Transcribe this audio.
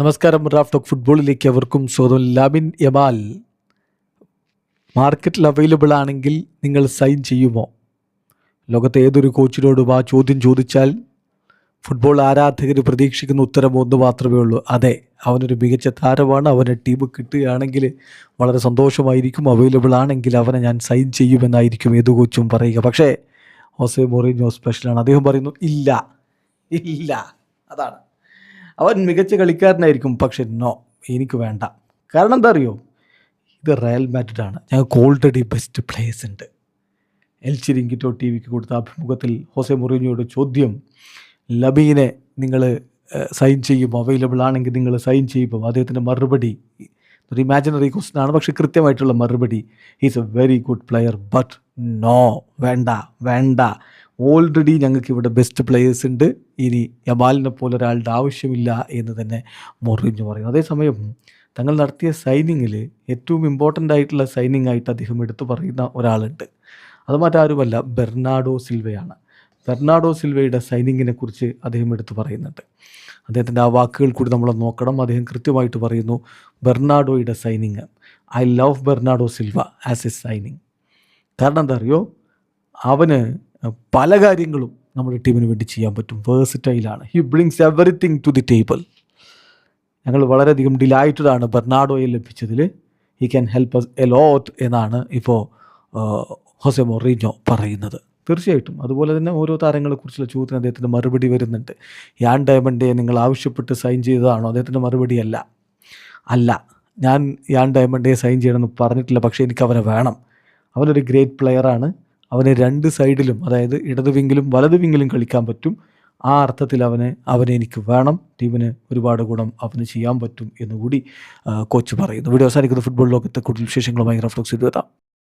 നമസ്കാരം. Raf talk ഫുട്ബോളിലേക്ക് അവർക്കും സ്വാഗതം. ലാമിൻ യമാൽ മാർക്കറ്റിൽ അവൈലബിൾ ആണെങ്കിൽ നിങ്ങൾ സൈൻ ചെയ്യുമോ? ലോകത്തെ ഏതൊരു കോച്ചിനോടും ആ ചോദ്യം ചോദിച്ചാൽ ഫുട്ബോൾ ആരാധകർ പ്രതീക്ഷിക്കുന്ന ഉത്തരം ഒന്ന് മാത്രമേ ഉള്ളൂ: അതെ, അവനൊരു മികച്ച താരമാണ്, അവനെ ടീം കിട്ടുകയാണെങ്കിൽ വളരെ സന്തോഷമായിരിക്കും, അവൈലബിൾ ആണെങ്കിൽ അവനെ ഞാൻ സൈൻ ചെയ്യുമെന്നായിരിക്കും ഏത് കോച്ചും പറയുക. പക്ഷേ ഹോസെ മൊറീഞ്ഞോ സ്പെഷ്യലാണ്. അദ്ദേഹം പറയുന്നു ഇല്ല ഇല്ല. അതാണ്, അവൻ മികച്ച കളിക്കാരനായിരിക്കും, പക്ഷെ നോ, എനിക്ക് വേണ്ട. കാരണം എന്താ അറിയോ? ഇത് റയൽ മാഡ്രിഡാണ്, ഞങ്ങൾക്ക് ഓൾറെഡി ബെസ്റ്റ് പ്ലേയേഴ്സ് ഉണ്ട്. എൽ ചിരിങ്കിറ്റോ ടി വിക്ക് കൊടുത്ത അഭിമുഖത്തിൽ ഹോസെ മൊറീഞ്ഞോയുടെ ചോദ്യം, ലബീനെ നിങ്ങൾ സൈൻ ചെയ്യുമോ, അവൈലബിൾ ആണെങ്കിൽ നിങ്ങൾ സൈൻ ചെയ്യുമോ? അദ്ദേഹത്തിൻ്റെ മറുപടി ഒരു ഇമാജിനറി ക്വസ്റ്റ്യൻ ആണ്, പക്ഷേ കൃത്യമായിട്ടുള്ള മറുപടി: he's a very good player, but no, വേണ്ട വേണ്ട, ഓൾറെഡി ഞങ്ങൾക്ക് ഇവിടെ ബെസ്റ്റ് പ്ലെയേഴ്സ് ഉണ്ട്, ഇനി യമാലിനെ പോലെ ഒരാളുടെ ആവശ്യമില്ല എന്ന് തന്നെ മൊറീഞ്ഞോ പറയുന്നു. അതേസമയം തങ്ങൾ നടത്തിയ സൈനിങ്ങിൽ ഏറ്റവും ഇമ്പോർട്ടൻ്റ് ആയിട്ടുള്ള സൈനിങ് ആയിട്ട് അദ്ദേഹം എടുത്തു പറയുന്ന ഒരാളുണ്ട്. അത് മറ്റാരുമല്ല, ബെർണാഡോ സിൽവയാണ്. ബെർണാഡോ സിൽവയുടെ സൈനിങ്ങിനെ കുറിച്ച് അദ്ദേഹം എടുത്തു പറയുന്നുണ്ട്. അദ്ദേഹത്തിൻ്റെ ആ വാക്കുകൾ കൂടി നമ്മൾ നോക്കണം. അദ്ദേഹം കൃത്യമായിട്ട് പറയുന്നു, ബെർണാഡോയുടെ signing, I love Bernardo Silva as a signing. കാരണം എന്താ അറിയോ? അവന് പല കാര്യങ്ങളും നമ്മുടെ ടീമിന് വേണ്ടി ചെയ്യാൻ പറ്റും, വേഴ്സറ്റൈലാണ്, he brings everything to the table. ഞങ്ങൾ വളരെയധികം ഡിലൈറ്റഡാണ് ബെർണാഡോയെ ലഭിച്ചതിൽ. He can help us a lot എന്നാണ് ഇപ്പോൾ ഹോസെ മൊറീഞ്ഞോ പറയുന്നത്. തീർച്ചയായിട്ടും അതുപോലെ തന്നെ ഓരോ താരങ്ങളെക്കുറിച്ചുള്ള ചോദ്യത്തിന് അദ്ദേഹത്തിൻ്റെ മറുപടി വരുന്നുണ്ട്. യാൻ ഡയമണ്ടയെ നിങ്ങൾ ആവശ്യപ്പെട്ട് സൈൻ ചെയ്തതാണോ? അദ്ദേഹത്തിൻ്റെ മറുപടി അല്ല, ഞാൻ യാൻ ഡയമണ്ടയെ സൈൻ ചെയ്യണമെന്ന് പറഞ്ഞിട്ടില്ല, പക്ഷേ എനിക്ക് അവനെ വേണം. അവനൊരു ഗ്രേറ്റ് പ്ലെയറാണ്, അവന് രണ്ട് സൈഡിലും, അതായത് ഇടത് വിങ്ങിലും വലത് വിങ്ങിലും കളിക്കാൻ പറ്റും. ആ അർത്ഥത്തിൽ അവനെ എനിക്ക് വേണം, ടീമിന് ഒരുപാട് ഗുണം അവന് ചെയ്യാൻ പറ്റും എന്നുകൂടി കോച്ച് പറയുന്നു. വീഡിയോ അവസാനിക്കുന്ന ഫുട്ബോൾ ലോകത്തെ കൂടുതൽ വിശേഷങ്ങളുമായി റാഫ് ടോക്സ് എത്താം.